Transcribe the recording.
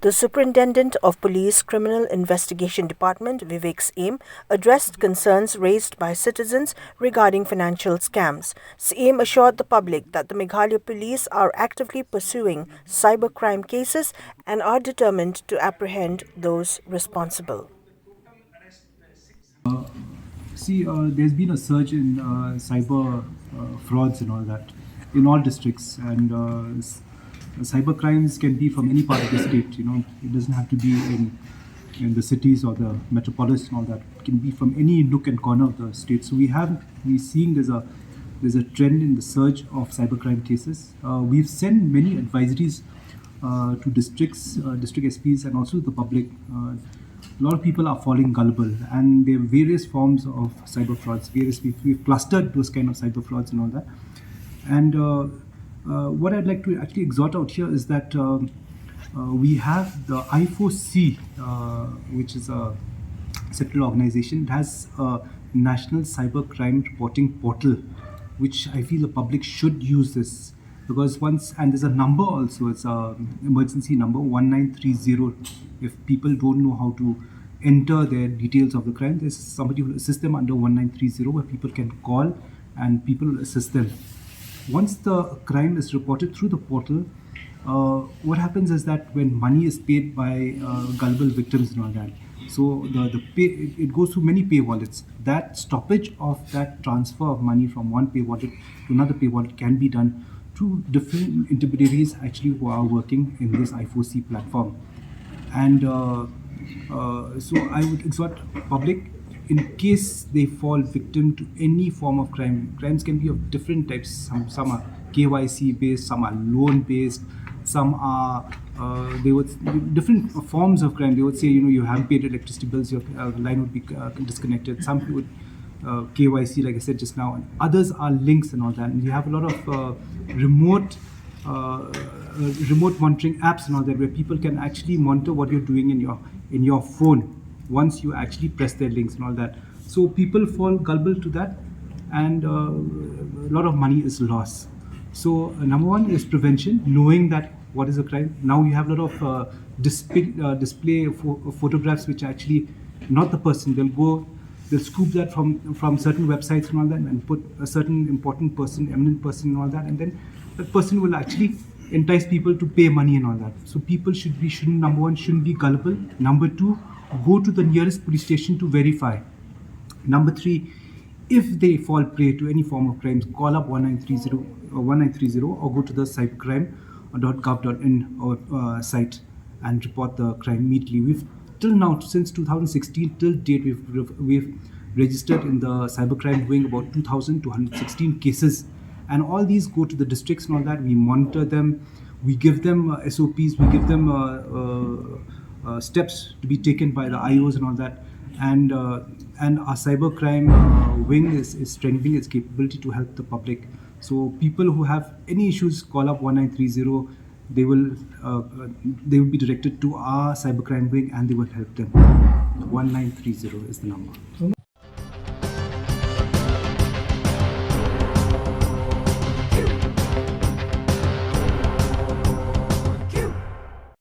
The Superintendent of Police Criminal Investigation Department, Vivek Syiem, addressed concerns raised by citizens regarding financial scams. Syiem assured the public that the Meghalaya Police are actively pursuing cybercrime cases and are determined to apprehend those responsible. There's been a surge in cyber frauds and all that in all districts, and cyber crimes can be from any part of the state. It doesn't have to be in the cities or the metropolis and all that. It can be from any nook and corner of the state. So we're seeing there's a trend in the surge of cybercrime cases. We've sent many advisories to districts, district SPs, and also the public. A lot of people are falling gullible, and there are various forms of cyber frauds. We've clustered those kind of cyber frauds and all that. And what I'd like to actually exhort out here is that we have the I4C, which is a sectoral organization. It has a national cybercrime reporting portal, which I feel the public should use this, because and there's a number also. It's a emergency number 1930. If people don't know how to enter their details of the crime, there's somebody who will assist them under 1930, where people can call and people will assist them. Once the crime is reported through the portal, what happens is that when money is paid by gullible victims and all that, so it goes through many pay wallets. That stoppage of that transfer of money from one pay wallet to another pay wallet can be done through different intermediaries actually who are working in this I4C platform. And so I would exhort public, in case they fall victim to any form of crime. Crimes can be of different types. Some are KYC based, some are loan based, some are different forms of crime. They would say, you haven't paid electricity bills, your line would be disconnected. Some would KYC, like I said just now, and others are links and all that. And you have a lot of remote monitoring apps and all that, where people can actually monitor what you're doing in your phone once you actually press their links and all that. So people fall gullible to that, and a lot of money is lost. So number one is prevention, knowing that what is a crime. Now you have a lot of display photographs which are actually not the person. They'll scoop that from certain websites and all that, and put a certain important person, eminent person and all that, and then that person will actually entice people to pay money and all that. So people number one, shouldn't be gullible. Number two, go to the nearest police station to verify. Number three, if they fall prey to any form of crimes, call up 1930 or go to the cybercrime.gov.in site and report the crime immediately. We've till now, since 2016 till date, we've registered in the cybercrime wing about 2,216 cases, and all these go to the districts and all that. We monitor them, we give them SOPs, we give them steps to be taken by the IOs and all that, and our cybercrime wing is strengthening its capability to help the public. So people who have any issues, call up 1930. They will be directed to our cybercrime wing, and they will help them. 1930 is the number.